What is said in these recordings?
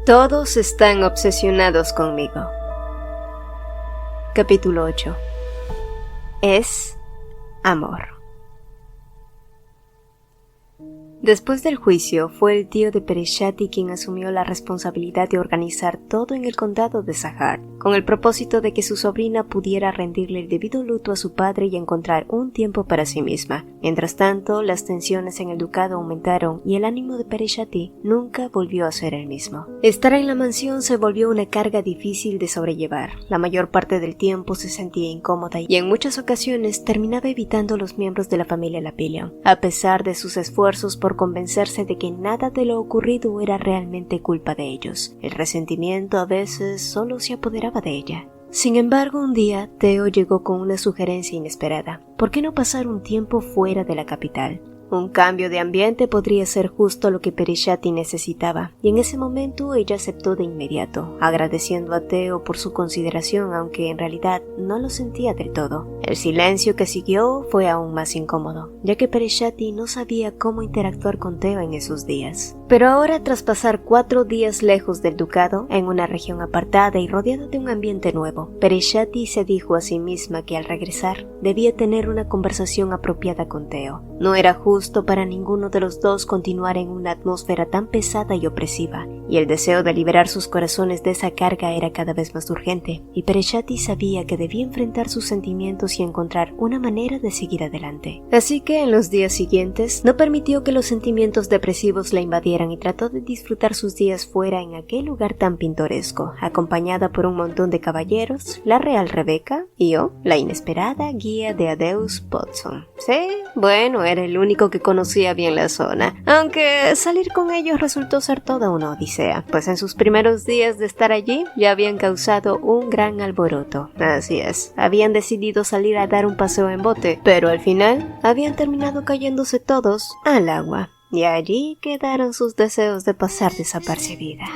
Todos están obsesionados conmigo. Capítulo 8. Es amor. Después del juicio, fue el tío de Pereshati quien asumió la responsabilidad de organizar todo en el condado de Sahar, con el propósito de que su sobrina pudiera rendirle el debido luto a su padre y encontrar un tiempo para sí misma. Mientras tanto, las tensiones en el ducado aumentaron y el ánimo de Pereshati nunca volvió a ser el mismo. Estar en la mansión se volvió una carga difícil de sobrellevar. La mayor parte del tiempo se sentía incómoda y en muchas ocasiones terminaba evitando a los miembros de la familia Lapillion, a pesar de sus esfuerzos por convencerse de que nada de lo ocurrido era realmente culpa de ellos. El resentimiento a veces solo se apoderaba de ella. Sin embargo, un día, Theo llegó con una sugerencia inesperada. ¿Por qué no pasar un tiempo fuera de la capital? Un cambio de ambiente podría ser justo lo que Pereshati necesitaba, y en ese momento ella aceptó de inmediato, agradeciendo a Theo por su consideración, aunque en realidad no lo sentía del todo. El silencio que siguió fue aún más incómodo, ya que Pereshati no sabía cómo interactuar con Theo en esos días. Pero ahora, tras pasar 4 días lejos del ducado, en una región apartada y rodeada de un ambiente nuevo, Pereshati se dijo a sí misma que al regresar debía tener una conversación apropiada con Theo. No era justo para ninguno de los dos continuar en una atmósfera tan pesada y opresiva, y el deseo de liberar sus corazones de esa carga era cada vez más urgente, y Pereshati sabía que debía enfrentar sus sentimientos y encontrar una manera de seguir adelante. Así que en los días siguientes no permitió que los sentimientos depresivos la invadieran y trató de disfrutar sus días fuera en aquel lugar tan pintoresco, acompañada por un montón de caballeros, la real Rebecca y yo, la inesperada guía de Adeus Potson. Sí, bueno, era el único que conocía bien la zona, aunque salir con ellos resultó ser toda una odisea, pues en sus primeros días de estar allí ya habían causado un gran alboroto. Así es, habían decidido salir a dar un paseo en bote, pero al final habían terminado cayéndose todos al agua, y allí quedaron sus deseos de pasar desapercibida.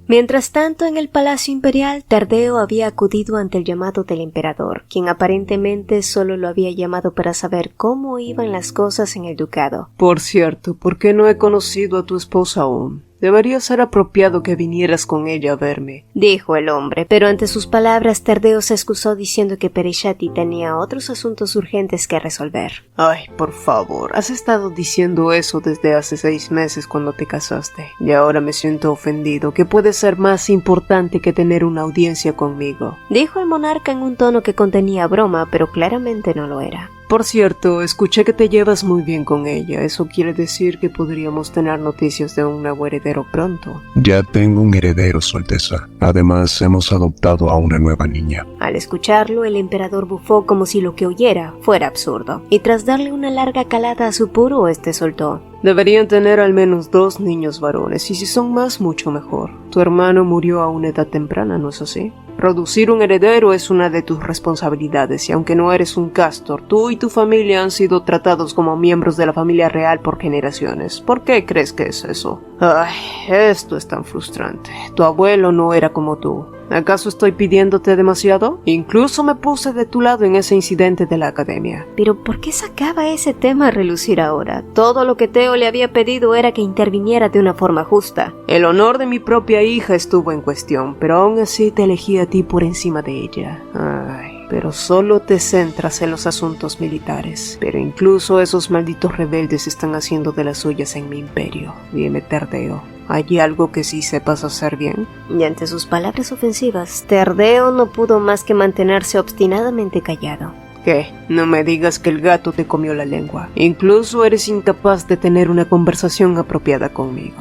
Mientras tanto, en el Palacio Imperial, Tardeo había acudido ante el llamado del emperador, quien aparentemente solo lo había llamado para saber cómo iban las cosas en el ducado. Por cierto, ¿por qué no he conocido a tu esposa aún? Debería ser apropiado que vinieras con ella a verme, dijo el hombre, pero ante sus palabras Tardeo se excusó diciendo que Pereshati tenía otros asuntos urgentes que resolver. Ay, por favor, has estado diciendo eso desde hace 6 meses cuando te casaste, y ahora me siento ofendido. ¿Qué puede ser más importante que tener una audiencia conmigo?, dijo el monarca en un tono que contenía broma, pero claramente no lo era. Por cierto, escuché que te llevas muy bien con ella. Eso quiere decir que podríamos tener noticias de un nuevo heredero pronto. Ya tengo un heredero, Su Alteza. Además, hemos adoptado a una nueva niña. Al escucharlo, el emperador bufó como si lo que oyera fuera absurdo, y tras darle una larga calada a su puro, este soltó: Deberían tener al menos 2 niños varones, y si son más, mucho mejor. Tu hermano murió a una edad temprana, ¿no es así? Producir un heredero es una de tus responsabilidades, y aunque no eres un Castor, tú y tu familia han sido tratados como miembros de la familia real por generaciones. ¿Por qué crees que es eso? Ay, esto es tan frustrante. Tu abuelo no era como tú. ¿Acaso estoy pidiéndote demasiado? Incluso me puse de tu lado en ese incidente de la academia. Pero ¿por qué sacaba ese tema a relucir ahora? Todo lo que Theo le había pedido era que interviniera de una forma justa. El honor de mi propia hija estuvo en cuestión, pero aún así te elegí a ti por encima de ella. Ay, pero solo te centras en los asuntos militares. Pero incluso esos malditos rebeldes están haciendo de las suyas en mi imperio. Dime, Tardeo, ¿hay algo que sí sepas hacer bien? Y ante sus palabras ofensivas, Tardeo no pudo más que mantenerse obstinadamente callado. ¿Qué? No me digas que el gato te comió la lengua. Incluso eres incapaz de tener una conversación apropiada conmigo.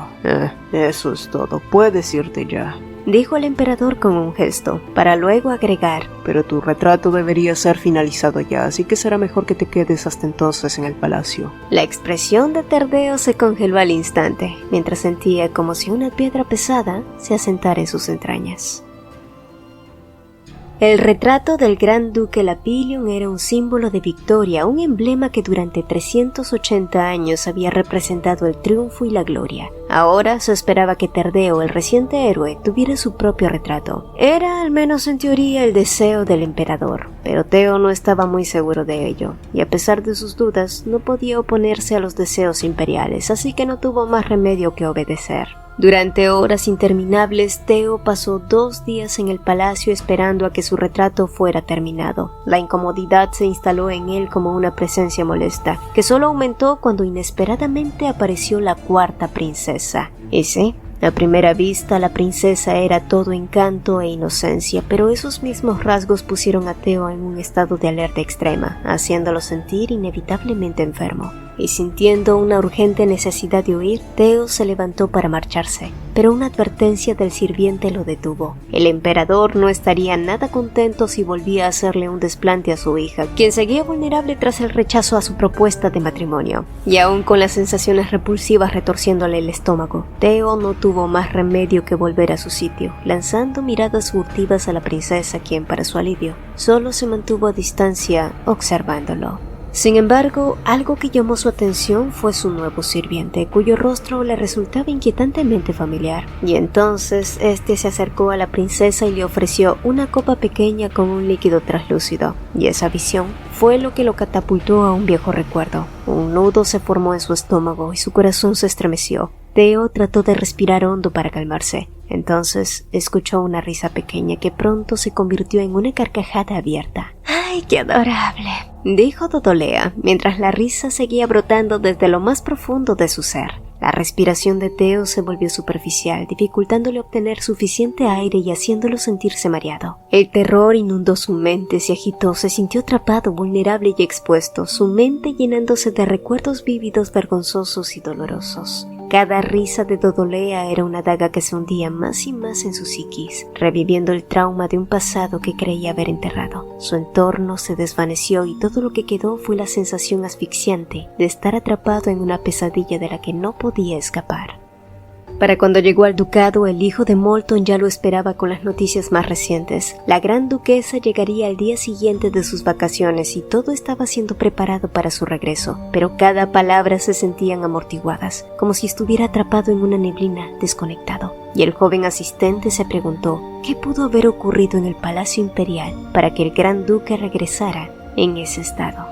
Eso es todo. Puedes irte ya, dijo el emperador con un gesto, para luego agregar: pero tu retrato debería ser finalizado ya, así que será mejor que te quedes hasta entonces en el palacio. La expresión de Tardeo se congeló al instante, mientras sentía como si una piedra pesada se asentara en sus entrañas. El retrato del gran duque Lapillion era un símbolo de victoria, un emblema que durante 380 años había representado el triunfo y la gloria. Ahora se esperaba que Tardeo, el reciente héroe, tuviera su propio retrato. Era, al menos en teoría, el deseo del emperador, pero Theo no estaba muy seguro de ello, y a pesar de sus dudas, no podía oponerse a los deseos imperiales, así que no tuvo más remedio que obedecer. Durante horas interminables, Teo pasó 2 días en el palacio esperando a que su retrato fuera terminado. La incomodidad se instaló en él como una presencia molesta, que solo aumentó cuando inesperadamente apareció la cuarta princesa. A primera vista, la princesa era todo encanto e inocencia, pero esos mismos rasgos pusieron a Teo en un estado de alerta extrema, haciéndolo sentir inevitablemente enfermo. Y sintiendo una urgente necesidad de huir, Teo se levantó para marcharse, pero una advertencia del sirviente lo detuvo. El emperador no estaría nada contento si volvía a hacerle un desplante a su hija, quien seguía vulnerable tras el rechazo a su propuesta de matrimonio. Y aún con las sensaciones repulsivas retorciéndole el estómago, Teo no tuvo más remedio que volver a su sitio, lanzando miradas furtivas a la princesa, quien, para su alivio, solo se mantuvo a distancia observándolo. Sin embargo, algo que llamó su atención fue su nuevo sirviente, cuyo rostro le resultaba inquietantemente familiar. Y entonces este se acercó a la princesa y le ofreció una copa pequeña con un líquido translúcido. Y esa visión fue lo que lo catapultó a un viejo recuerdo. Un nudo se formó en su estómago y su corazón se estremeció. Teo trató de respirar hondo para calmarse. Entonces escuchó una risa pequeña que pronto se convirtió en una carcajada abierta. ¡Ay, qué adorable!, dijo Dodolea, mientras la risa seguía brotando desde lo más profundo de su ser. La respiración de Teo se volvió superficial, dificultándole obtener suficiente aire y haciéndolo sentirse mareado. El terror inundó su mente, se agitó, se sintió atrapado, vulnerable y expuesto, su mente llenándose de recuerdos vívidos, vergonzosos y dolorosos. Cada risa de Dodolea era una daga que se hundía más y más en su psiquis, reviviendo el trauma de un pasado que creía haber enterrado. Su entorno se desvaneció y todo lo que quedó fue la sensación asfixiante de estar atrapado en una pesadilla de la que no podía escapar. Para cuando llegó al ducado, el hijo de Molton ya lo esperaba con las noticias más recientes. La gran duquesa llegaría al día siguiente de sus vacaciones y todo estaba siendo preparado para su regreso, pero cada palabra se sentían amortiguadas, como si estuviera atrapado en una neblina, desconectado. Y el joven asistente se preguntó qué pudo haber ocurrido en el palacio imperial para que el gran duque regresara en ese estado.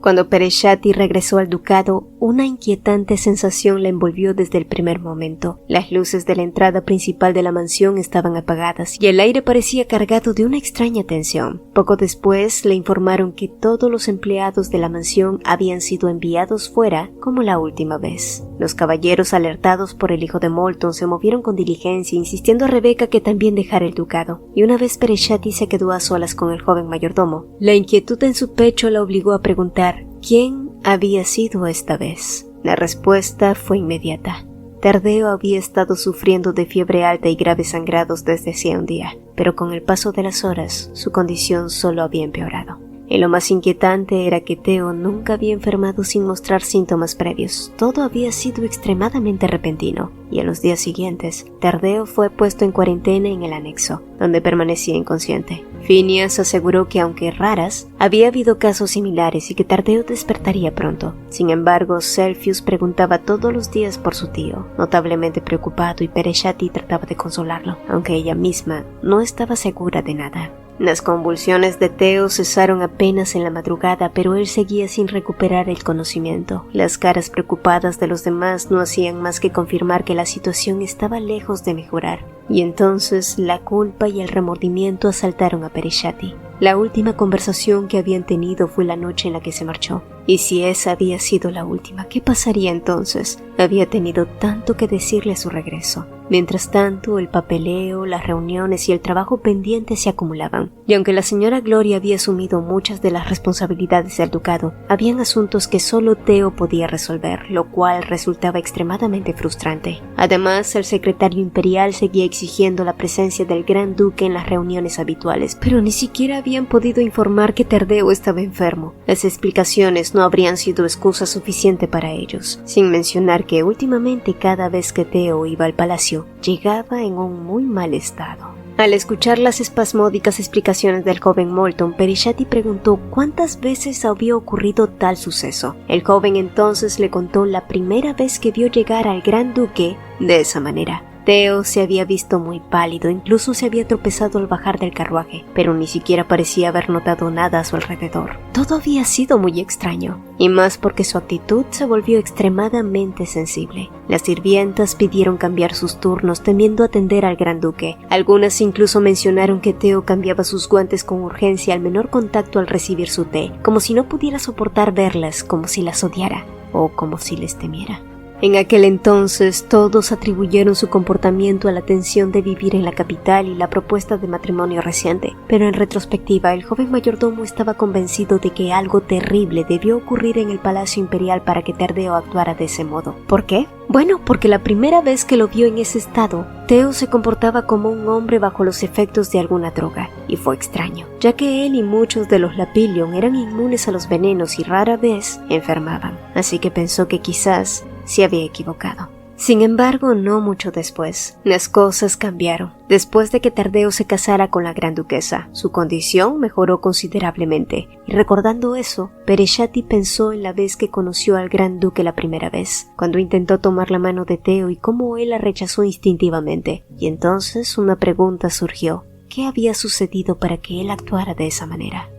Cuando Pereshati regresó al ducado, una inquietante sensación la envolvió desde el primer momento. Las luces de la entrada principal de la mansión estaban apagadas y el aire parecía cargado de una extraña tensión. Poco después le informaron que todos los empleados de la mansión habían sido enviados fuera como la última vez. Los caballeros, alertados por el hijo de Molton, se movieron con diligencia, insistiendo a Rebecca que también dejara el ducado. Y una vez Pereshati se quedó a solas con el joven mayordomo, la inquietud en su pecho la obligó a preguntar ¿quién había sido esta vez? La respuesta fue inmediata. Tardeo había estado sufriendo de fiebre alta y graves sangrados desde hacía un día, pero con el paso de las horas su condición solo había empeorado. Y lo más inquietante era que Teo nunca había enfermado sin mostrar síntomas previos. Todo había sido extremadamente repentino, y en los días siguientes, Tardeo fue puesto en cuarentena en el anexo, donde permanecía inconsciente. Phineas aseguró que, aunque raras, había habido casos similares y que Tardeo despertaría pronto. Sin embargo, Celsius preguntaba todos los días por su tío, notablemente preocupado, y Pereshati trataba de consolarlo, aunque ella misma no estaba segura de nada. Las convulsiones de Teo cesaron apenas en la madrugada, pero él seguía sin recuperar el conocimiento. Las caras preocupadas de los demás no hacían más que confirmar que la situación estaba lejos de mejorar. Y entonces la culpa y el remordimiento asaltaron a Pereshati. La última conversación que habían tenido fue la noche en la que se marchó. Y si esa había sido la última, ¿qué pasaría entonces? Había tenido tanto que decirle a su regreso. Mientras tanto, el papeleo, las reuniones y el trabajo pendiente se acumulaban. Y aunque la señora Gloria había asumido muchas de las responsabilidades del ducado, habían asuntos que solo Teo podía resolver, lo cual resultaba extremadamente frustrante. Además, el secretario imperial seguía exigiendo la presencia del gran duque en las reuniones habituales, pero ni siquiera habían podido informar que Tardeo estaba enfermo. Las explicaciones no habrían sido excusa suficiente para ellos, sin mencionar que últimamente cada vez que Teo iba al palacio, llegaba en un muy mal estado. Al escuchar las espasmódicas explicaciones del joven Molton, Pereshati preguntó cuántas veces había ocurrido tal suceso. El joven entonces le contó la primera vez que vio llegar al gran duque de esa manera. Teo se había visto muy pálido, incluso se había tropezado al bajar del carruaje, pero ni siquiera parecía haber notado nada a su alrededor. Todo había sido muy extraño, y más porque su actitud se volvió extremadamente sensible. Las sirvientas pidieron cambiar sus turnos temiendo atender al gran duque. Algunas incluso mencionaron que Teo cambiaba sus guantes con urgencia al menor contacto al recibir su té, como si no pudiera soportar verlas, como si las odiara o como si les temiera. En aquel entonces todos atribuyeron su comportamiento a la tensión de vivir en la capital y la propuesta de matrimonio reciente, pero en retrospectiva el joven mayordomo estaba convencido de que algo terrible debió ocurrir en el Palacio Imperial para que Tardeo actuara de ese modo. ¿Por qué? Bueno, porque la primera vez que lo vio en ese estado, Teo se comportaba como un hombre bajo los efectos de alguna droga, y fue extraño, ya que él y muchos de los Lapillion eran inmunes a los venenos y rara vez enfermaban, así que pensó que quizás se había equivocado. Sin embargo, no mucho después, las cosas cambiaron. Después de que Tardeo se casara con la gran duquesa, su condición mejoró considerablemente, y recordando eso, Pereshati pensó en la vez que conoció al gran duque la primera vez, cuando intentó tomar la mano de Teo y cómo él la rechazó instintivamente, y entonces una pregunta surgió: ¿qué había sucedido para que él actuara de esa manera?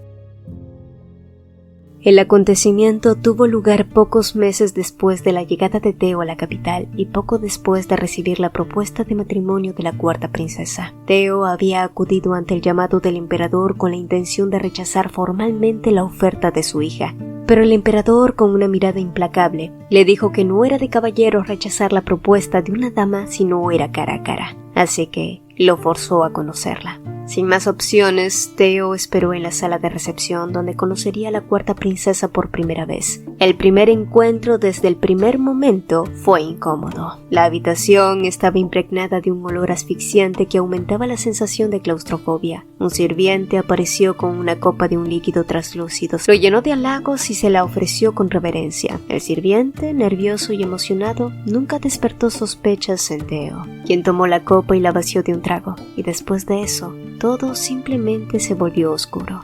El acontecimiento tuvo lugar pocos meses después de la llegada de Teo a la capital y poco después de recibir la propuesta de matrimonio de la cuarta princesa. Teo había acudido ante el llamado del emperador con la intención de rechazar formalmente la oferta de su hija. Pero el emperador, con una mirada implacable, le dijo que no era de caballeros rechazar la propuesta de una dama si no era cara a cara, así que lo forzó a conocerla. Sin más opciones, Teo esperó en la sala de recepción donde conocería a la cuarta princesa por primera vez. El primer encuentro desde el primer momento fue incómodo. La habitación estaba impregnada de un olor asfixiante que aumentaba la sensación de claustrofobia. Un sirviente apareció con una copa de un líquido translúcido. Lo llenó de halagos y se la ofreció con reverencia. El sirviente, nervioso y emocionado, nunca despertó sospechas en Teo, quien tomó la copa y la vació de un trago, y después de eso, todo simplemente se volvió oscuro.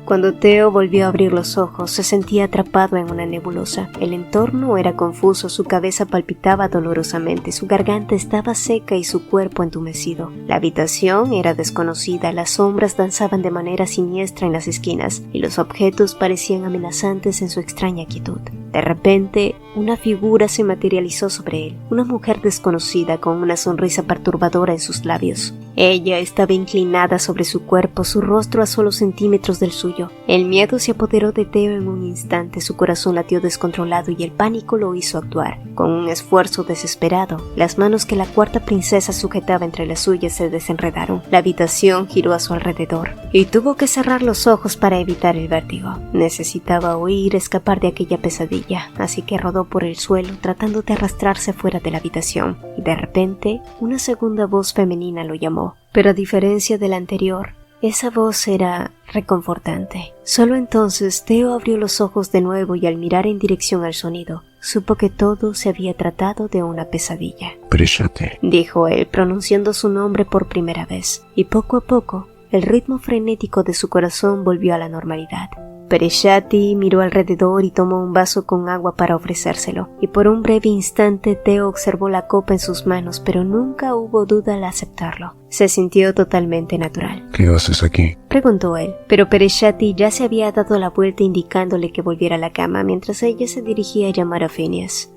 Cuando Teo volvió a abrir los ojos, se sentía atrapado en una nebulosa. El entorno era confuso, su cabeza palpitaba dolorosamente, su garganta estaba seca y su cuerpo entumecido. La habitación era desconocida, las sombras danzaban de manera siniestra en las esquinas, y los objetos parecían amenazantes en su extraña quietud. De repente, una figura se materializó sobre él, una mujer desconocida con una sonrisa perturbadora en sus labios. Ella estaba inclinada sobre su cuerpo, su rostro a solo centímetros del suyo. El miedo se apoderó de Teo en un instante, su corazón latió descontrolado y el pánico lo hizo actuar. Con un esfuerzo desesperado, las manos que la cuarta princesa sujetaba entre las suyas se desenredaron. La habitación giró a su alrededor y tuvo que cerrar los ojos para evitar el vértigo. Necesitaba huir, escapar de aquella pesadilla, así que rodó por el suelo tratando de arrastrarse fuera de la habitación. Y de repente, una segunda voz femenina lo llamó, pero a diferencia de la anterior, esa voz era reconfortante. Solo entonces Teo abrió los ojos de nuevo y al mirar en dirección al sonido, supo que todo se había tratado de una pesadilla. Pereshati, Dijo él, pronunciando su nombre por primera vez, y poco a poco, el ritmo frenético de su corazón volvió a la normalidad. Pereshati miró alrededor y tomó un vaso con agua para ofrecérselo, y por un breve instante Teo observó la copa en sus manos, pero nunca hubo duda al aceptarlo. Se sintió totalmente natural. ¿qué haces aquí? Preguntó él, pero Pereshati ya se había dado la vuelta indicándole que volviera a la cama mientras ella se dirigía a llamar a Phineas.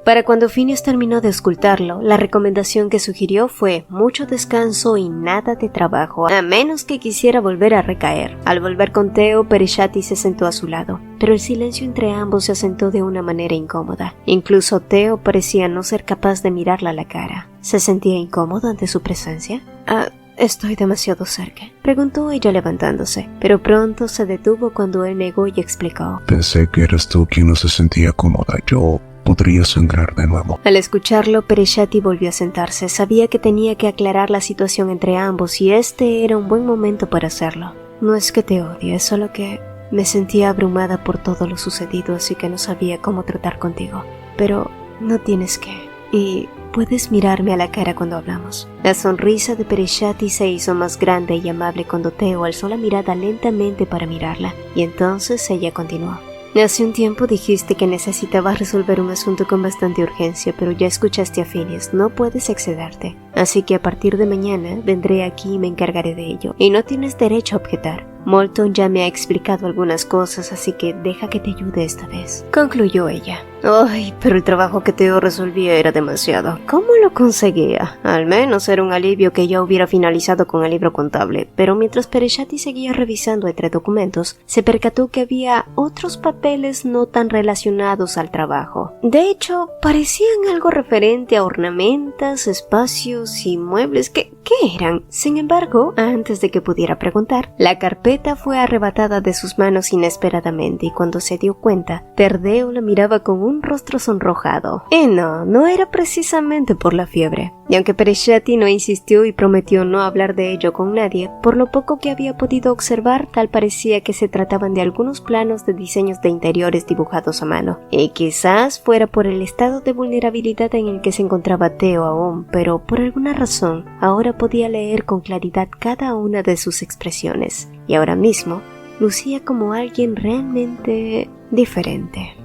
Para cuando Phineas terminó de auscultarlo, la recomendación que sugirió fue mucho descanso y nada de trabajo, a menos que quisiera volver a recaer. Al volver con Teo, Pereshati se sentó a su lado, pero el silencio entre ambos se asentó de una manera incómoda. Incluso Teo parecía no ser capaz de mirarla a la cara. ¿Se sentía incómodo ante su presencia? ¿Estoy demasiado cerca?, preguntó ella levantándose, pero pronto se detuvo cuando él negó y explicó. Pensé que eras tú quien no se sentía cómoda. Yo podría sangrar de nuevo. Al escucharlo, Pereshati volvió a sentarse. Sabía que tenía que aclarar la situación entre ambos y este era un buen momento para hacerlo. No es que te odie, es solo que me sentía abrumada por todo lo sucedido, así que no sabía cómo tratar contigo. Pero no tienes que. Y puedes mirarme a la cara cuando hablamos. La sonrisa de Pereshati se hizo más grande y amable cuando Teo alzó la mirada lentamente para mirarla, y entonces ella continuó. Hace un tiempo dijiste que necesitabas resolver un asunto con bastante urgencia, pero ya escuchaste a Phineas, no puedes excederte. Así que a partir de mañana vendré aquí y me encargaré de ello, y no tienes derecho a objetar. Moulton ya me ha explicado algunas cosas, así que deja que te ayude esta vez, concluyó ella. Ay, pero el trabajo que Theo resolvía era demasiado. ¿Cómo lo conseguía? Al menos era un alivio que ya hubiera finalizado con el libro contable, pero mientras Pereshati seguía revisando entre documentos, se percató que había otros papeles no tan relacionados al trabajo. De hecho, parecían algo referente a ornamentas, espacios y muebles. ¿Qué eran? Sin embargo, antes de que pudiera preguntar, la carpeta fue arrebatada de sus manos inesperadamente y cuando se dio cuenta, Terdeo la miraba con un rostro sonrojado. Y no era precisamente por la fiebre. Y aunque Pereshati no insistió y prometió no hablar de ello con nadie, por lo poco que había podido observar, tal parecía que se trataban de algunos planos de diseños de interiores dibujados a mano. Y quizás fuera por el estado de vulnerabilidad en el que se encontraba Theo aún, pero por alguna razón, ahora podía leer con claridad cada una de sus expresiones. Y ahora mismo, lucía como alguien realmente diferente.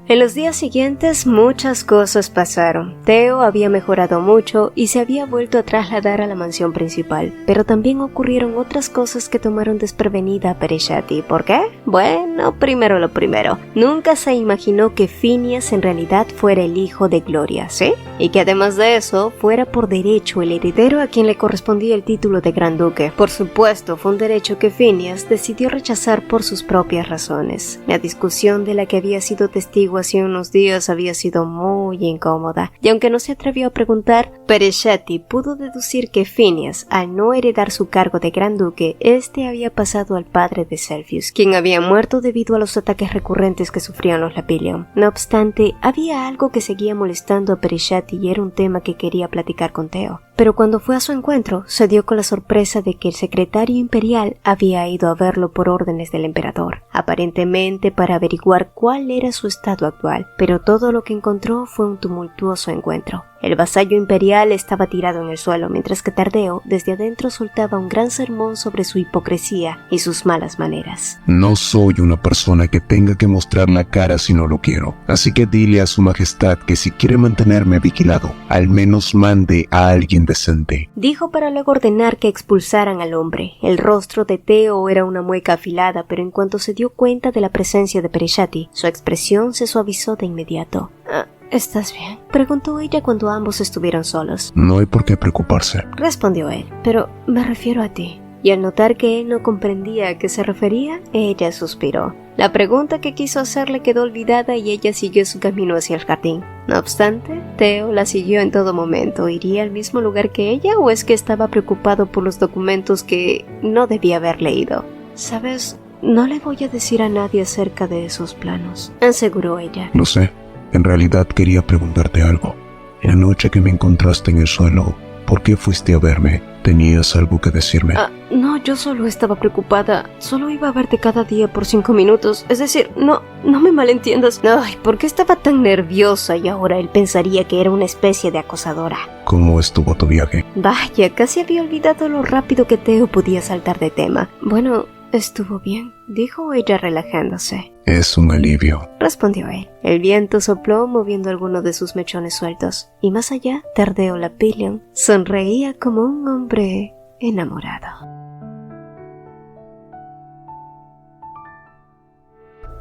En los días siguientes muchas cosas pasaron. Theo había mejorado mucho y se había vuelto a trasladar a la mansión principal, pero también ocurrieron otras cosas que tomaron desprevenida a Pereshati. ¿Por qué? Bueno, primero lo primero. Nunca se imaginó que Phineas en realidad fuera el hijo de Gloria, ¿sí? Y que además de eso, fuera por derecho el heredero a quien le correspondía el título de Gran Duque. Por supuesto, fue un derecho que Phineas decidió rechazar por sus propias razones. La discusión de la que había sido testigo hace unos días había sido muy incómoda, y aunque no se atrevió a preguntar, Pereshati pudo deducir que Phineas, al no heredar su cargo de Gran Duque, este había pasado al padre de Celsius, quien había muerto debido a los ataques recurrentes que sufrían los Lapillion. No obstante, había algo que seguía molestando a Pereshati y era un tema que quería platicar con Theo. Pero cuando fue a su encuentro, se dio con la sorpresa de que el secretario imperial había ido a verlo por órdenes del emperador, aparentemente para averiguar cuál era su estado actual, pero todo lo que encontró fue un tumultuoso encuentro. El vasallo imperial estaba tirado en el suelo, mientras que Tardeo desde adentro soltaba un gran sermón sobre su hipocresía y sus malas maneras. No soy una persona que tenga que mostrar la cara si no lo quiero, así que dile a su majestad que si quiere mantenerme vigilado, al menos mande a alguien decente, dijo para luego ordenar que expulsaran al hombre. El rostro de Theo era una mueca afilada, pero en cuanto se dio cuenta de la presencia de Pereshati, su expresión se suavizó de inmediato. ¿Estás bien?, preguntó ella cuando ambos estuvieron solos. No hay por qué preocuparse, respondió él, pero me refiero a ti. Y al notar que él no comprendía a qué se refería, ella suspiró. La pregunta que quiso hacerle quedó olvidada y ella siguió su camino hacia el jardín. No obstante, Theo la siguió en todo momento. ¿Iría al mismo lugar que ella o es que estaba preocupado por los documentos que no debía haber leído? ¿Sabes? No le voy a decir a nadie acerca de esos planos, aseguró ella. Lo sé. En realidad quería preguntarte algo. La noche que me encontraste en el suelo, ¿por qué fuiste a verme? ¿Tenías algo que decirme? No, yo solo estaba preocupada. Solo iba a verte cada día por 5 minutos. Es decir, no me malentiendas. Ay, ¿por qué estaba tan nerviosa? Y ahora él pensaría que era una especie de acosadora. ¿Cómo estuvo tu viaje? Vaya, casi había olvidado lo rápido que Theo podía saltar de tema. Bueno, estuvo bien, dijo ella relajándose. Es un alivio, respondió él. El viento sopló moviendo algunos de sus mechones sueltos, y más allá, Tardeo Lapillion sonreía como un hombre enamorado.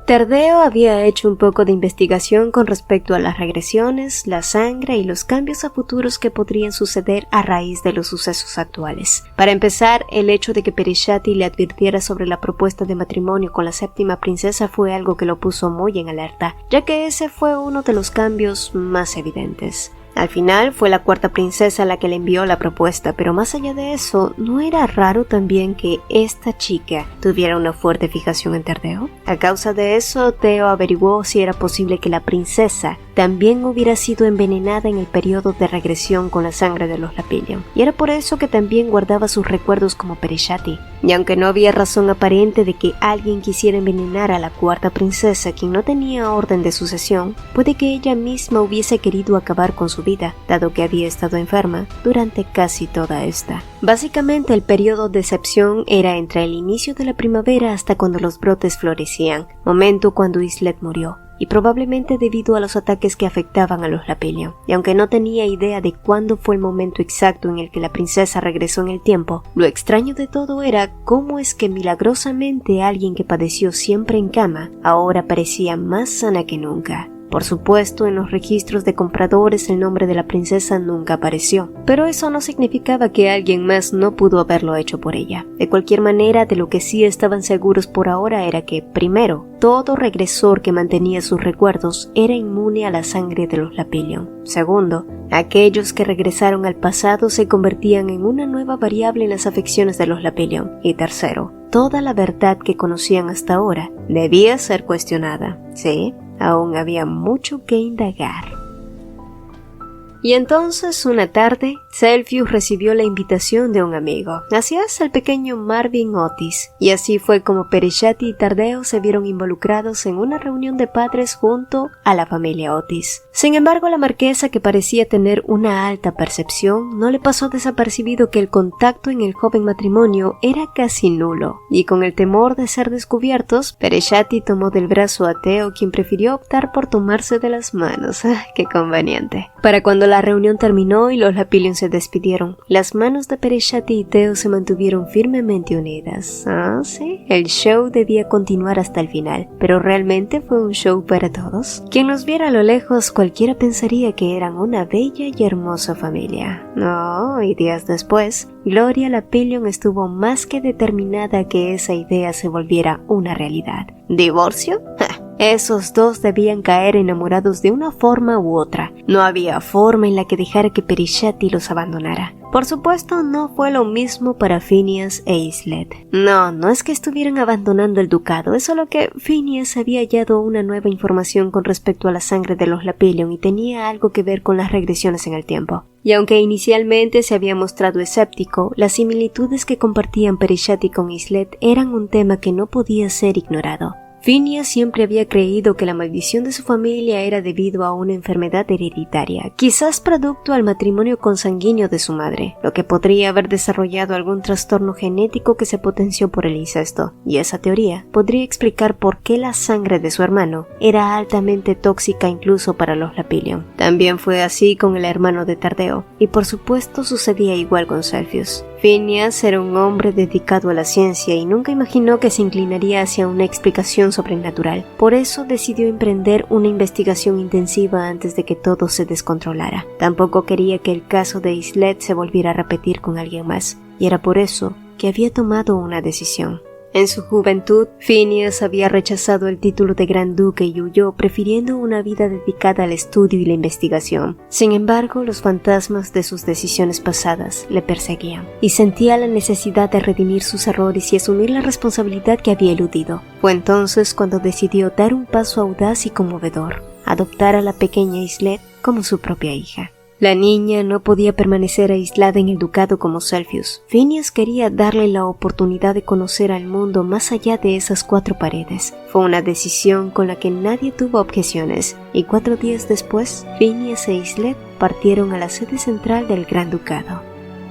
Tardeo había hecho un poco de investigación con respecto a las regresiones, la sangre y los cambios a futuros que podrían suceder a raíz de los sucesos actuales. Para empezar, el hecho de que Pereshati le advirtiera sobre la propuesta de matrimonio con la séptima princesa fue algo que lo puso muy en alerta, ya que ese fue uno de los cambios más evidentes. Al final fue la cuarta princesa la que le envió la propuesta, pero más allá de eso, ¿no era raro también que esta chica tuviera una fuerte fijación en Tardeo? A causa de eso, Theo averiguó si era posible que la princesa también hubiera sido envenenada en el periodo de regresión con la sangre de los Lapillion, y era por eso que también guardaba sus recuerdos como Pereshati. y aunque no había razón aparente de que alguien quisiera envenenar a la cuarta princesa, quien no tenía orden de sucesión, puede que ella misma hubiese querido acabar con su vida, dado que había estado enferma durante casi toda esta. Básicamente el periodo de excepción era entre el inicio de la primavera hasta cuando los brotes florecían, momento cuando Islet murió, y probablemente debido a los ataques que afectaban a los Lapillion. Y aunque no tenía idea de cuándo fue el momento exacto en el que la princesa regresó en el tiempo, lo extraño de todo era cómo es que milagrosamente alguien que padeció siempre en cama ahora parecía más sana que nunca. Por supuesto, en los registros de compradores el nombre de la princesa nunca apareció, pero eso no significaba que alguien más no pudo haberlo hecho por ella. De cualquier manera, de lo que sí estaban seguros por ahora era que, primero, todo regresor que mantenía sus recuerdos era inmune a la sangre de los Lapillion. Segundo, aquellos que regresaron al pasado se convertían en una nueva variable en las afecciones de los Lapillion. Y tercero, toda la verdad que conocían hasta ahora debía ser cuestionada. Sí, aún había mucho que indagar. Y entonces, una tarde, Celsius recibió la invitación de un amigo. Así es, el pequeño Marvin Otis. Y así fue como Perishati y Tardeo se vieron involucrados en una reunión de padres junto a la familia Otis. Sin embargo, la marquesa, que parecía tener una alta percepción, no le pasó desapercibido que el contacto en el joven matrimonio era casi nulo. Y con el temor de ser descubiertos, Perishati tomó del brazo a Theo, quien prefirió optar por tomarse de las manos. ¡Qué conveniente! Para cuando la reunión terminó y los Lapillion se despidieron, las manos de Perishati y Theo se mantuvieron firmemente unidas. Ah, sí, el show debía continuar hasta el final, pero realmente fue un show para todos. Quien los viera a lo lejos, cualquiera pensaría que eran una bella y hermosa familia. No, y días después, Gloria Lapillion estuvo más que determinada a que esa idea se volviera una realidad. ¿Divorcio? Esos dos debían caer enamorados de una forma u otra. No había forma en la que dejara que Perishati los abandonara. Por supuesto, no fue lo mismo para Phineas e Islet. No es que estuvieran abandonando el ducado, es solo que Phineas había hallado una nueva información con respecto a la sangre de los Lapillion y tenía algo que ver con las regresiones en el tiempo. Y aunque inicialmente se había mostrado escéptico, las similitudes que compartían Perishati con Islet eran un tema que no podía ser ignorado. Phineas siempre había creído que la maldición de su familia era debido a una enfermedad hereditaria, quizás producto al matrimonio consanguíneo de su madre, lo que podría haber desarrollado algún trastorno genético que se potenció por el incesto, y esa teoría podría explicar por qué la sangre de su hermano era altamente tóxica incluso para los Lapillion. También fue así con el hermano de Tardeo, y por supuesto sucedía igual con Celsius. Phineas era un hombre dedicado a la ciencia y nunca imaginó que se inclinaría hacia una explicación sobrenatural. Por eso decidió emprender una investigación intensiva antes de que todo se descontrolara. Tampoco quería que el caso de Islet se volviera a repetir con alguien más, y era por eso que había tomado una decisión. En su juventud, Phineas había rechazado el título de Gran Duque y huyó, prefiriendo una vida dedicada al estudio y la investigación. Sin embargo, los fantasmas de sus decisiones pasadas le perseguían, y sentía la necesidad de redimir sus errores y asumir la responsabilidad que había eludido. Fue entonces cuando decidió dar un paso audaz y conmovedor, adoptar a la pequeña Islet como su propia hija. La niña no podía permanecer aislada en el ducado como Celsius. Phineas quería darle la oportunidad de conocer al mundo más allá de esas 4 paredes. Fue una decisión con la que nadie tuvo objeciones, y 4 días después, Phineas e Islet partieron a la sede central del Gran Ducado.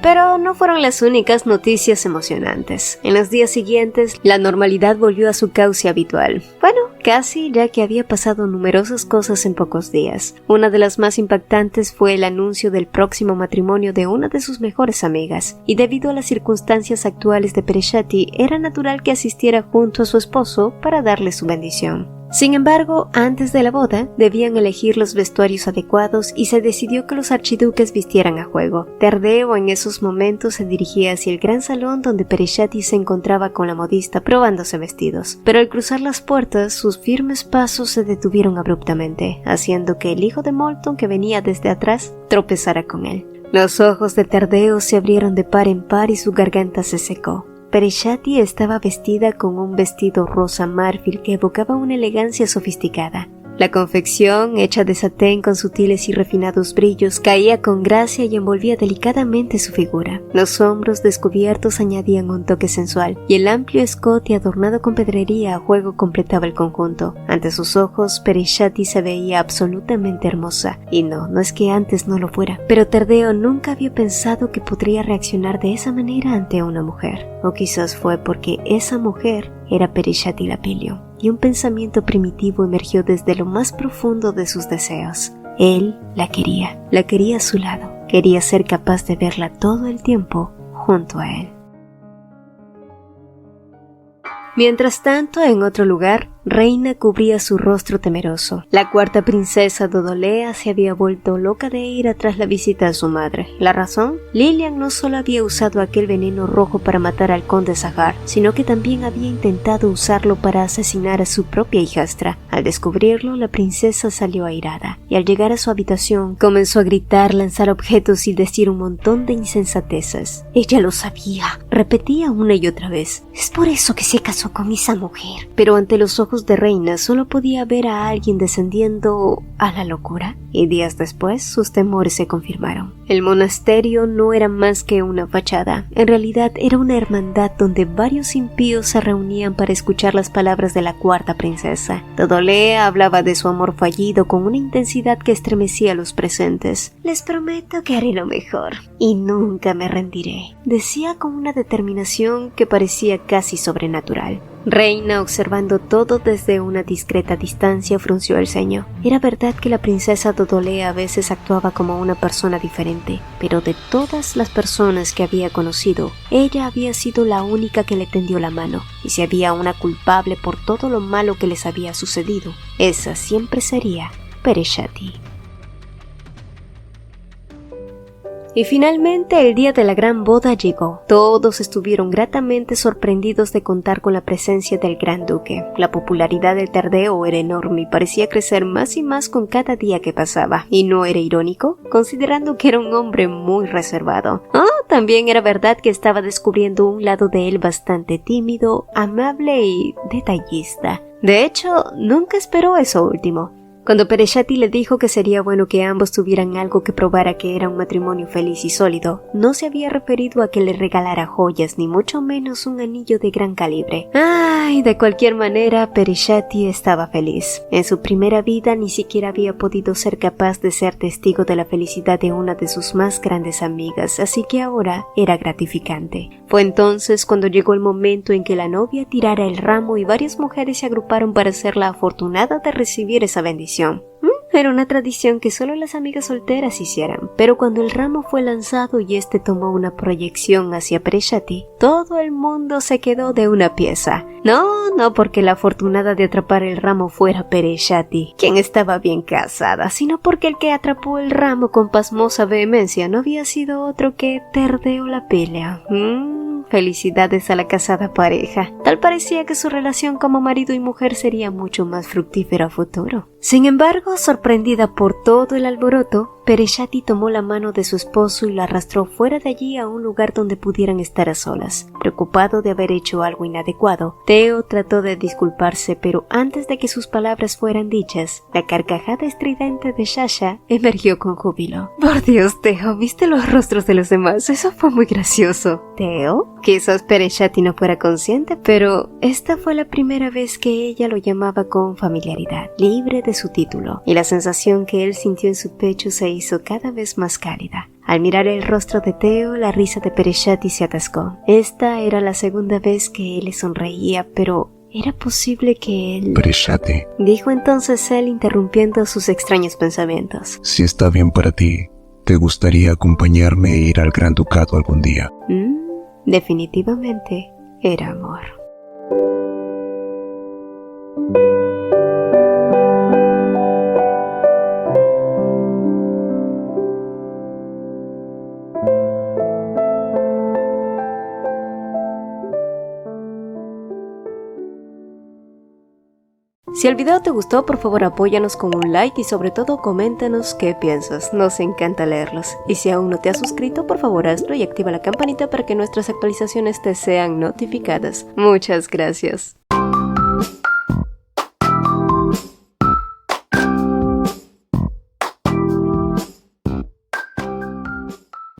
Pero no fueron las únicas noticias emocionantes. En los días siguientes, la normalidad volvió a su cauce habitual. Bueno, casi, ya que había pasado numerosas cosas en pocos días. Una de las más impactantes fue el anuncio del próximo matrimonio de una de sus mejores amigas, y debido a las circunstancias actuales de Perishati, era natural que asistiera junto a su esposo para darle su bendición. Sin embargo, antes de la boda, debían elegir los vestuarios adecuados y se decidió que los archiduques vistieran a juego. Tardeo en esos momentos se dirigía hacia el gran salón donde Perishati se encontraba con la modista probándose vestidos, pero al cruzar las puertas, sus firmes pasos se detuvieron abruptamente, haciendo que el hijo de Molton, que venía desde atrás, tropezara con él. Los ojos de Tardeo se abrieron de par en par y su garganta se secó. Perishati estaba vestida con un vestido rosa marfil que evocaba una elegancia sofisticada. La confección, hecha de satén con sutiles y refinados brillos, caía con gracia y envolvía delicadamente su figura. Los hombros descubiertos añadían un toque sensual, y el amplio escote adornado con pedrería a juego completaba el conjunto. Ante sus ojos, Pereshati se veía absolutamente hermosa, y no es que antes no lo fuera, pero Terdeo nunca había pensado que podría reaccionar de esa manera ante una mujer. O quizás fue porque esa mujer era Pereshati Lapilio, y un pensamiento primitivo emergió desde lo más profundo de sus deseos. Él la quería a su lado, quería ser capaz de verla todo el tiempo junto a él. Mientras tanto, en otro lugar, Reina cubría su rostro temeroso. La cuarta princesa Dodolea se había vuelto loca de ira tras la visita a su madre. ¿La razón? Lilian no solo había usado aquel veneno rojo para matar al conde Sahar, sino que también había intentado usarlo para asesinar a su propia hijastra. Al descubrirlo, la princesa salió airada, y al llegar a su habitación comenzó a gritar, lanzar objetos y decir un montón de insensatezas. Ella lo sabía, repetía una y otra vez. Es por eso que se casó con esa mujer. Pero ante los ojos de Reina solo podía ver a alguien descendiendo a la locura, y días después sus temores se confirmaron. El monasterio no era más que una fachada, en realidad era una hermandad donde varios impíos se reunían para escuchar las palabras de la cuarta princesa. Dodolea hablaba de su amor fallido con una intensidad que estremecía a los presentes. Les prometo que haré lo mejor y nunca me rendiré, decía con una determinación que parecía casi sobrenatural. Reina, observando todo desde una discreta distancia, frunció el ceño. Era verdad que la princesa Dodolea a veces actuaba como una persona diferente, pero de todas las personas que había conocido, ella había sido la única que le tendió la mano, y si había una culpable por todo lo malo que les había sucedido, esa siempre sería Pereshati. Y finalmente el día de la gran boda llegó. Todos estuvieron gratamente sorprendidos de contar con la presencia del gran duque. La popularidad de Terdeo era enorme y parecía crecer más y más con cada día que pasaba. ¿Y no era irónico? Considerando que era un hombre muy reservado. También era verdad que estaba descubriendo un lado de él bastante tímido, amable y detallista. De hecho, nunca esperó eso último. Cuando Pereshati le dijo que sería bueno que ambos tuvieran algo que probara que era un matrimonio feliz y sólido, no se había referido a que le regalara joyas, ni mucho menos un anillo de gran calibre. De cualquier manera, Pereshati estaba feliz. En su primera vida ni siquiera había podido ser capaz de ser testigo de la felicidad de una de sus más grandes amigas, así que ahora era gratificante. Fue entonces cuando llegó el momento en que la novia tirara el ramo y varias mujeres se agruparon para ser la afortunada de recibir esa bendición. Era una tradición que solo las amigas solteras hicieran, pero cuando el ramo fue lanzado y este tomó una proyección hacia Pereshati, todo el mundo se quedó de una pieza. No porque la afortunada de atrapar el ramo fuera Pereshati, quien estaba bien casada, sino porque el que atrapó el ramo con pasmosa vehemencia no había sido otro que Terdeo Lapilio. Felicidades a la casada pareja. Tal parecía que su relación como marido y mujer sería mucho más fructífera a futuro. Sin embargo, sorprendida por todo el alboroto, Pereshati tomó la mano de su esposo y la arrastró fuera de allí a un lugar donde pudieran estar a solas. Preocupado de haber hecho algo inadecuado, Teo trató de disculparse, pero antes de que sus palabras fueran dichas, la carcajada estridente de Shasha emergió con júbilo. Por Dios, Teo, ¿viste los rostros de los demás? Eso fue muy gracioso. ¿Teo? Quizás Pereshati no fuera consciente, pero esta fue la primera vez que ella lo llamaba con familiaridad, libre de su título, y la sensación que él sintió en su pecho se hizo cada vez más cálida. Al mirar el rostro de Teo, la risa de Pereshati se atascó. Esta era la segunda vez que él le sonreía, pero ¿era posible que él...? Pereshati, dijo entonces él, interrumpiendo sus extraños pensamientos. Si está bien para ti, ¿te gustaría acompañarme e ir al Gran Ducado algún día? Definitivamente era amor. Si el video te gustó, por favor apóyanos con un like y sobre todo coméntanos qué piensas, nos encanta leerlos. Y si aún no te has suscrito, por favor hazlo y activa la campanita para que nuestras actualizaciones te sean notificadas. Muchas gracias.